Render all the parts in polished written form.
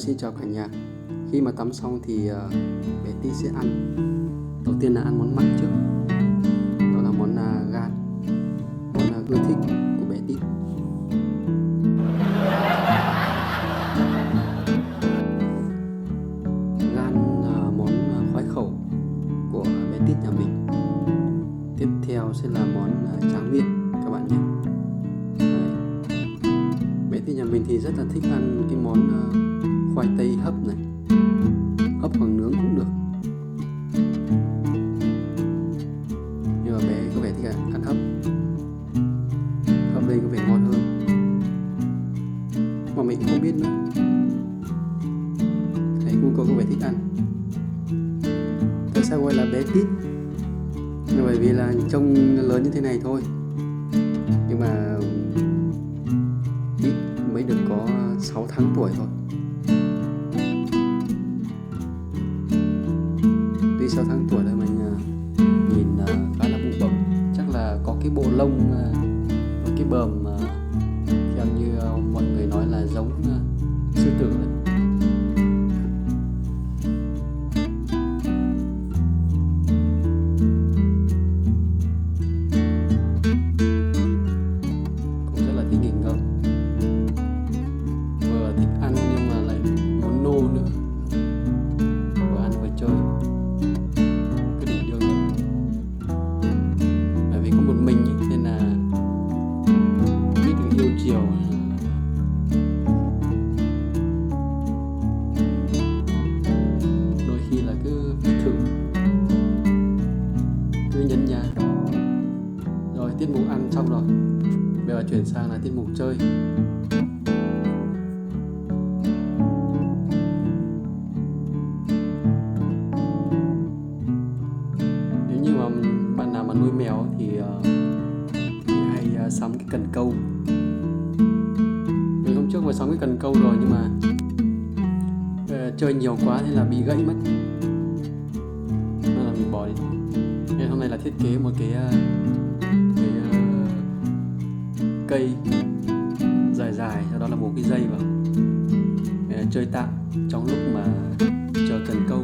Xin chào cả nhà. Khi mà tắm xong thì bé Tí sẽ ăn. Đầu tiên là ăn món mặn trước. Đó là món gan, món ưa thích của bé Tí. Gan là món khoái khẩu của bé Tít nhà mình. Tiếp theo sẽ là món tráng miệng các bạn nhé. Bé Tít nhà mình thì rất là thích ăn cái món khoai tây hấp này, hấp hoặc nướng cũng được. Nhưng mà bé có vẻ thích ăn hấp, hấp lên có vẻ ngon hơn, mà mình cũng không biết nữa. Thấy cô có vẻ thích ăn. Tại sao gọi là bé Tít? Là bởi vì là trông lớn như thế này thôi, nhưng mà Tít mới được có 6 tháng tuổi thôi. Tuy 6 tháng tuổi rồi mình nhìn khá là bụ bẫm, chắc là có cái bộ lông, có cái bờm theo như mọi người nói là giống sư tử đấy. Cũng rất là thích nghỉ ngơi, vừa thích ăn nhưng mà lại muốn nô nữa, vừa ăn vừa chơi. Cứ định đường rồi. Bởi vì có một mình ấy, nên là biết được yêu chiều. Đôi khi là cứ phải thử, cứ nhấn nhá. Rồi tiết mục ăn xong rồi, bây giờ chuyển sang là tiết mục chơi. Nếu như mà bạn nào mà nuôi mèo thì hay sắm cái cần câu. Mình hôm trước vừa sắm cái cần câu rồi, nhưng mà chơi nhiều quá nên là bị gãy mất, nên là mình bỏ đi thôi. Nên hôm nay là thiết kế một cái cây dài dài, sau đó là buộc cái dây vào để chơi tạm trong lúc mà chờ cần câu.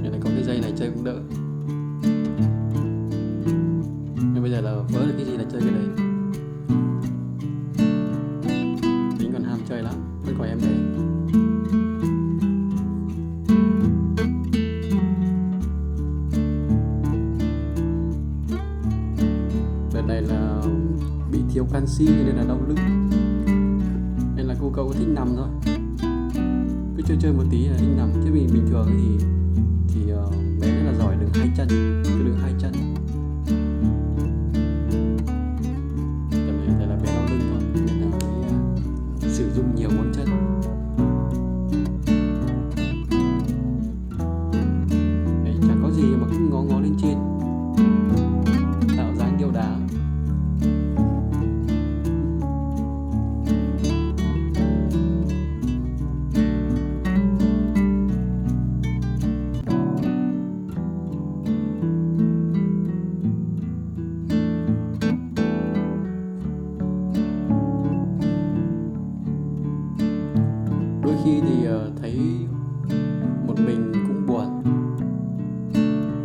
Nên là có cái dây này chơi cũng đỡ. Nhưng bây giờ là vớ được cái gì là chơi cái đấy. Tính còn ham chơi lắm, vẫn còn em bé. Đợt này là bị thiếu canxi nên là đau lưng, nên là cô cậu thích nằm thôi, cứ chơi một tí là thích nằm. Chứ bình thường thì bé rất là giỏi đứng hai chân, cứ đứng hai chân. Đợt này thì là bé đau lưng thôi, nên là phải sử dụng nhiều ngón chân. Đấy, chẳng có gì mà cứ ngó lên trên, tạo dáng điệu đá. Đôi khi thì thấy một mình cũng buồn,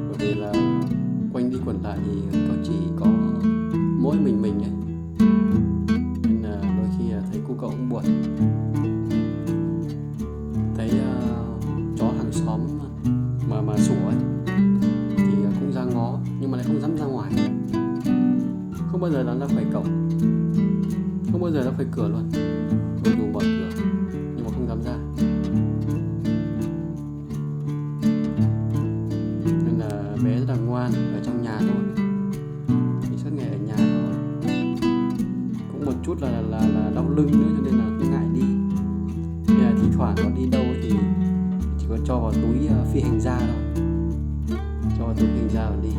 bởi vì là quanh đi quẩn lại thì có chỉ có mỗi mình ấy, nên là đôi khi thấy cô cậu cũng buồn. Thấy chó hàng xóm mà sủa ấy, thì cũng ra ngó nhưng mà lại không dám ra ngoài, không bao giờ dám ra khỏi cổng, không bao giờ ra khỏi cửa luôn. Dù mở cửa nhưng mà không dám ra. Nên là bé rất là ngoan ở trong nhà thôi, thì suốt ngày ở nhà thôi. Cũng một chút là đau lưng nữa, cho nên là cứ ngại đi. Nên là thi thoảng có đi đâu thì chỉ có cho vào túi phi hành gia thôi, cho vào túi phi hành gia và đi.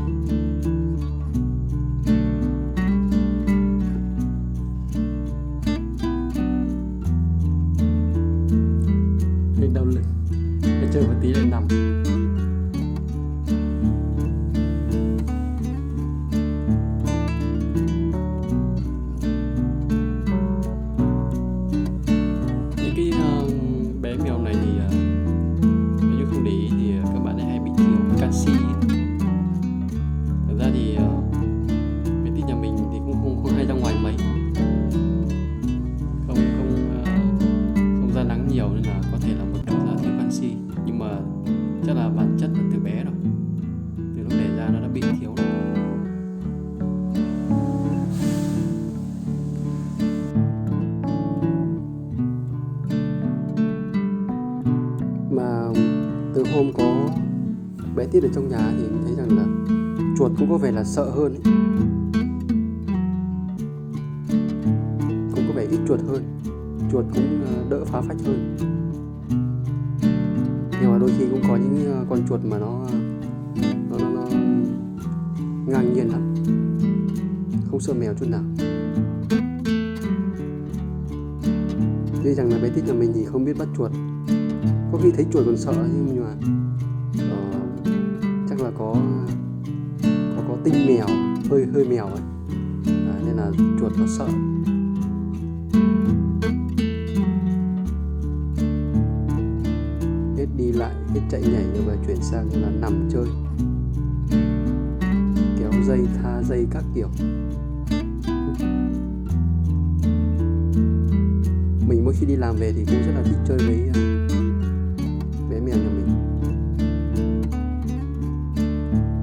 Đau lưng, cái chơi một tí lại nằm. Những cái bé mèo này thì nếu như không để ý thì các bạn ấy hay bị thiếu canxi ấy. Thật ra thì bé Tít nhà mình thì cũng không hay ra ngoài mấy, không ra nắng nhiều nên là có thể là một chút là thiếu canxi, nhưng mà chắc là bản chất là từ bé rồi, từ lúc đẻ ra nó đã bị thiếu rồi. Mà từ hôm có bé Tít ở trong nhà thì mình thấy rằng là chuột cũng có vẻ là sợ hơn ấy. Cũng có vẻ ít chuột hơn, chuột cũng đỡ phá phách hơn. Nhưng mà đôi khi cũng có những con chuột mà nó ngang nhiên lắm, không sợ mèo chút nào. Tuy rằng là bé Tít nhà mình thì không biết bắt chuột, có khi thấy chuột còn sợ, nhưng mà chắc là có tinh mèo, hơi mèo ấy. Nên là chuột nó sợ. Hết đi lại, hết chạy nhảy rồi và chuyển sang là nằm chơi, kéo dây, tha dây các kiểu. Mình mỗi khi đi làm về thì cũng rất là thích chơi với bé mèo nhà mình.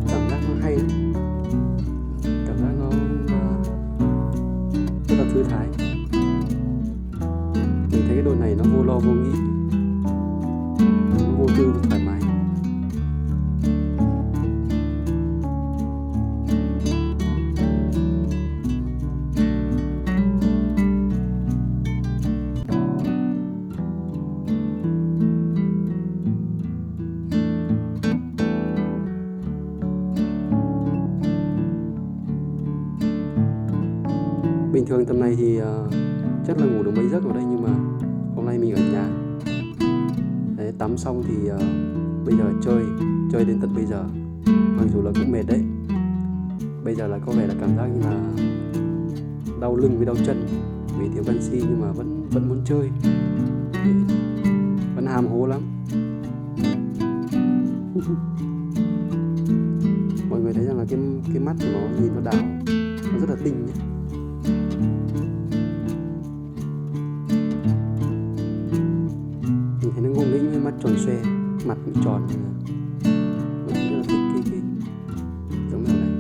Cảm giác nó hay lắm, cảm giác nó rất là thư thái. Mình thấy cái đội này nó vô lo vô nghĩ, nó vô tư và thoải mái. Bình thường tầm này thì chắc là ngủ được mấy giấc ở đây, nhưng mà hôm nay mình ở nhà. Đấy, tắm xong thì bây giờ chơi đến tận bây giờ, mặc dù là cũng mệt đấy. Bây giờ là có vẻ là cảm giác như là đau lưng với đau chân vì thiếu canxi, nhưng mà vẫn muốn chơi, vẫn hàm hố lắm. Mọi người thấy rằng là cái mắt của nó nhìn nó đảo, nó rất là tinh nhé. Mình thấy nó ngông nghĩnh với mắt tròn xoe, mặt bị tròn. Mình rất là thích cái giống mèo này.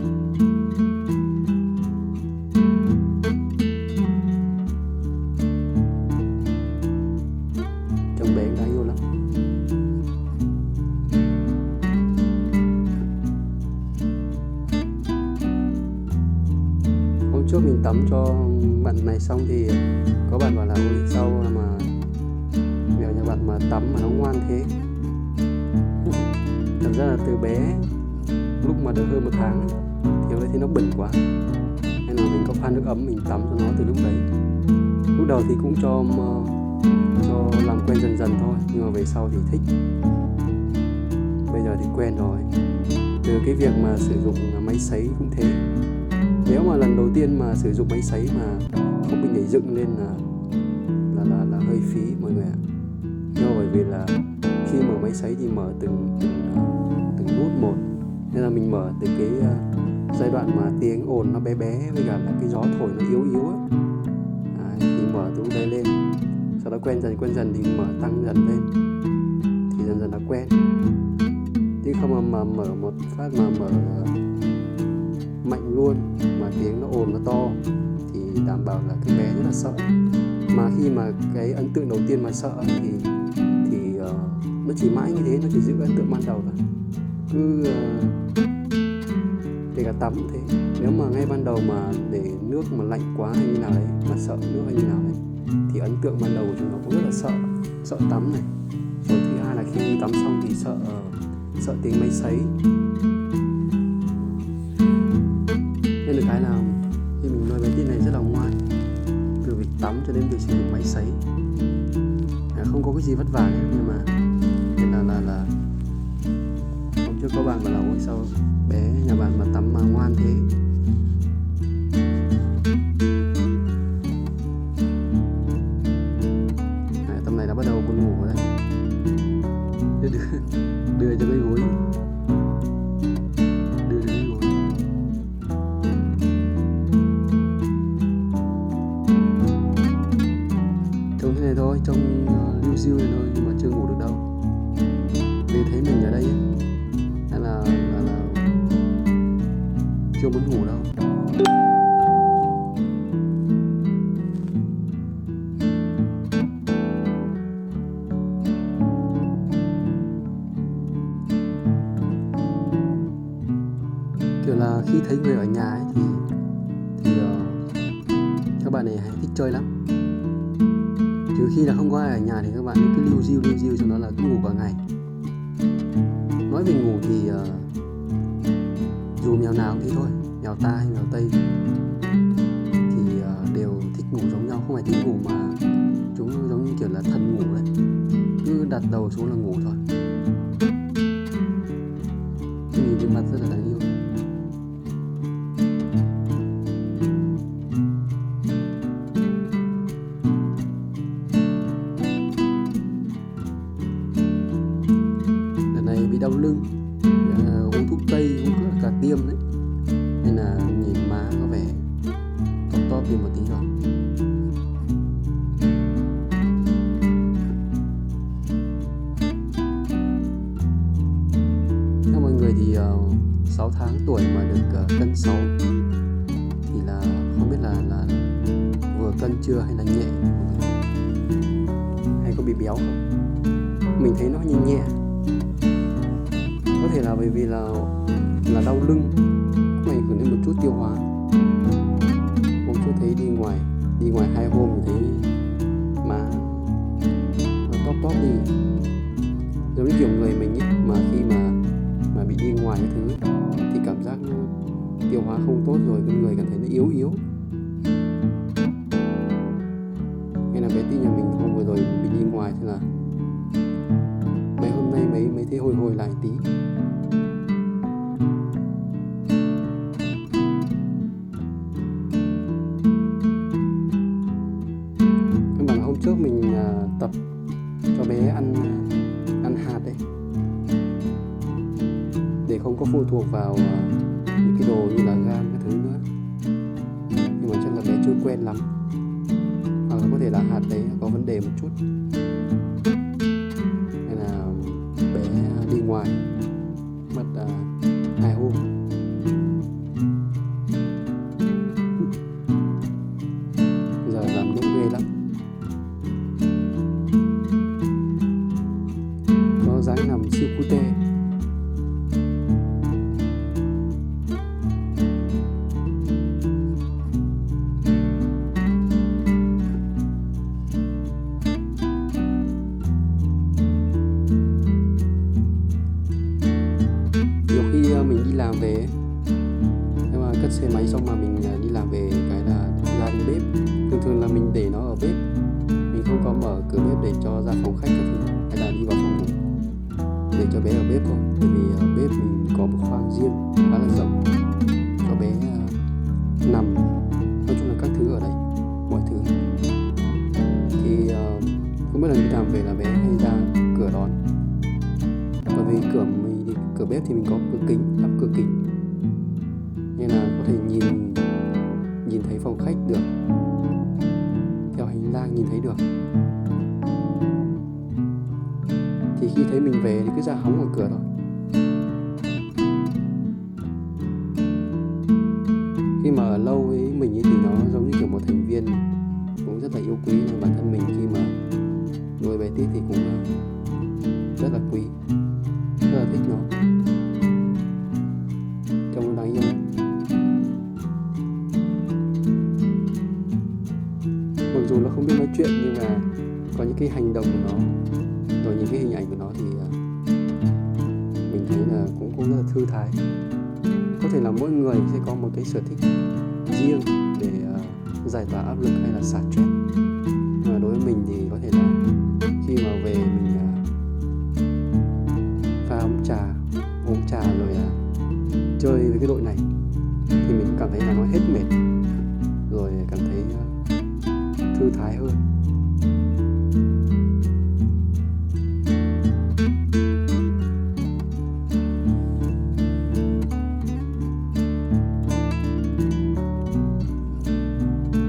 Trông bé đáng yêu lắm. Hôm trước mình tắm cho bạn này xong thì có bạn bảo là ôi sao mà mèo nhà bạn mà tắm mà nó ngoan thế. Thật ra là từ bé, lúc mà được hơn 1 tháng Thiếu đấy thấy nó bẩn quá, nên là mình có pha nước ấm mình tắm cho nó từ lúc đấy. Lúc đầu thì cũng cho làm quen dần dần thôi, nhưng mà về sau thì thích. Bây giờ thì quen rồi. Từ cái việc mà sử dụng máy sấy cũng thế. Nếu mà lần đầu tiên mà sử dụng máy sấy mà không bị nhảy dựng lên là hơi phí mọi người ạ. Do bởi vì là khi mở máy sấy thì mở từng nút một, nên là mình mở từ cái giai đoạn mà tiếng ồn nó bé bé với cả là cái gió thổi nó yếu yếu ấy. Thì mở từ đây lên, sau đó quen dần thì mở tăng dần lên, thì dần đã quen. Chứ không mà mở một phát mà mở mạnh luôn mà tiếng nó ồn nó to thì đảm bảo là cái bé rất là sợ. Mà khi mà cái ấn tượng đầu tiên mà sợ thì nó chỉ mãi như thế, nó chỉ giữ ấn tượng ban đầu thôi. Cứ kể cả tắm cũng thế, nếu mà ngay ban đầu mà để nước mà lạnh quá hay như nào đấy, mà sợ nước hay như nào đấy, thì ấn tượng ban đầu của chúng nó cũng rất là sợ tắm này. Rồi thứ hai là khi tắm xong thì sợ tiếng máy sấy. Nên được cái là khi mình nuôi bé Tít này rất là ngoan, từ việc tắm cho đến việc sử dụng máy sấy, không có cái gì vất vả hết. Nhưng mà nên là hôm trước có bạn bảo là ôi sao bé nhà bạn mà tắm mà ngoan thế. Tầm này đã bắt đầu buồn ngủ rồi đấy. muốn ngủ đâu. Kiểu là khi thấy người ở nhà ấy thì các bạn ấy hay thích chơi lắm. Trừ khi là không có ai ở nhà thì các bạn cứ lưu diêu cho nó là cứ ngủ cả ngày. Nói về ngủ thì dù mèo nào cũng thế thôi, mèo ta hay mèo Tây thì đều thích ngủ giống nhau, không phải thích ngủ mà chúng giống như kiểu là thần ngủ đấy, cứ đặt đầu xuống là ngủ thôi. Nhìn cái mặt rất là đáng yêu. Đợt này bị đau lưng, uống thuốc Tây, uống cả tiêm đấy, nên là nhìn má có vẻ tóp đi một tí rồi. Theo mọi người thì 6 tháng tuổi mà được cân 6 thì là không biết là vừa cân chưa hay là nhẹ, hay có bị béo không? Mình thấy nó nhẹ. Có thể là bởi vì là đau lưng cũng ảnh hưởng đến một chút tiêu hóa. Hôm trước thấy đi ngoài 2 hôm thì thấy má nó tóp đi, giống như kiểu người mình ấy, mà khi mà bị đi ngoài cái thứ ấy, thì cảm giác tiêu hóa không tốt rồi, con người cảm thấy nó yếu. Nên là bé Tí nhà mình hôm vừa rồi bị đi ngoài, thế là mấy hôm nay mới thấy hồi lại tí. Các bạn, hôm trước mình tập cho bé ăn hạt đấy, để không có phụ thuộc vào những cái đồ như là gan các thứ nữa. Nhưng mà chắc là bé chưa quen lắm, hoặc là có thể là hạt đấy có vấn đề một chút, nên là bé đi ngoài mất 2 hôm. Giờ làm nũng ghê lắm, có dáng nằm siêu cute. Nhiều khi mình đi làm về, nhưng mà cất xe máy xong mà mình đi làm về cái là ra đến bếp. Thường là mình để nó ở bếp, mình không có mở cửa bếp để cho ra phòng khách các thứ, hay là đi vào phòng ngủ, để cho bé ở bếp thôi. Bởi vì ở bếp mình có một khoang riêng khá là rộng cho bé nằm, nói chung là các thứ ở đấy, mọi thứ. Thì không biết là đi làm về là bé hay ra cửa đón, bởi vì cửa bếp thì mình có cửa kính, lắp cửa kính, nên là có thể nhìn thấy phòng khách được, theo hành lang nhìn thấy được. Thì khi thấy mình về thì cứ ra hóng ở cửa thôi. Khi mà ở lâu với mình ấy thì nó giống như kiểu một thành viên, cũng rất là yêu quý. Nên bản thân mình khi mà nuôi bé Tít thì cũng rất là quý, rất là thích nó, trông nó đáng yêu. Mặc dù nó không biết nói chuyện, nhưng mà có những cái hành động của nó, rồi những cái hình ảnh của nó thì mình thấy là cũng rất là thư thái. Có thể là mỗi người sẽ có một cái sở thích riêng để giải tỏa áp lực hay là xả stress. Mà đối với mình thì có thể là khi mà về mình pha uống trà rồi chơi với cái đội này thì mình cảm thấy là nó hết mệt, rồi cảm thấy thư thái hơn.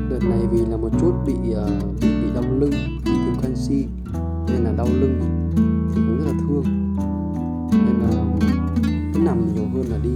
Đợt này vì là một chút bị đau lưng, bị thiếu canxi, nên là đau lưng thì cũng rất là thương, nên là cứ nằm nhiều hơn là đi.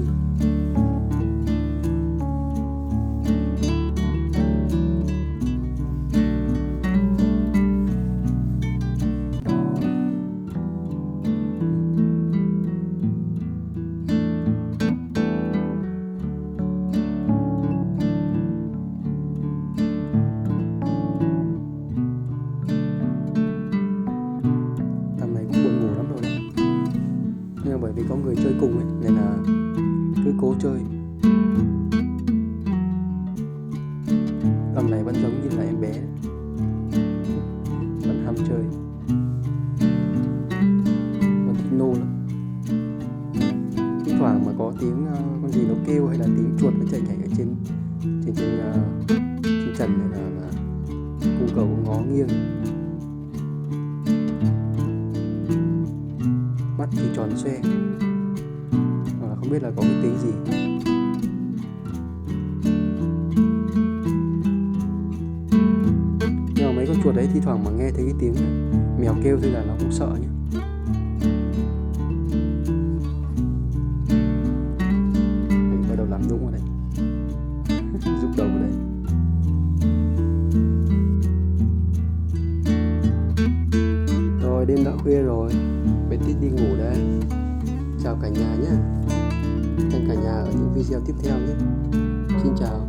vì có người chơi cùng ấy nên là cứ cố chơi. Âm này vẫn giống như là em bé đấy. Vẫn ham chơi, vẫn thích nô lắm. Thỉnh thoảng mà có tiếng con gì nó kêu hay là tiếng chuột nó chạy nhảy ở trên trần này là cung cầu ngó nghiêng, mắt thì tròn xoe, không biết là có cái tiếng gì. Nhưng mà mấy con chuột đấy thi thoảng mà nghe thấy cái tiếng mèo kêu thì là nó cũng sợ nhá. Đấy, bắt đầu làm đúng rồi đấy. Rút đầu vào đây. Rồi đêm đã khuya rồi, bé Tít đi ngủ đây. Chào cả nhà nhé. Hẹn cả nhà ở những video tiếp theo nhé. Xin chào.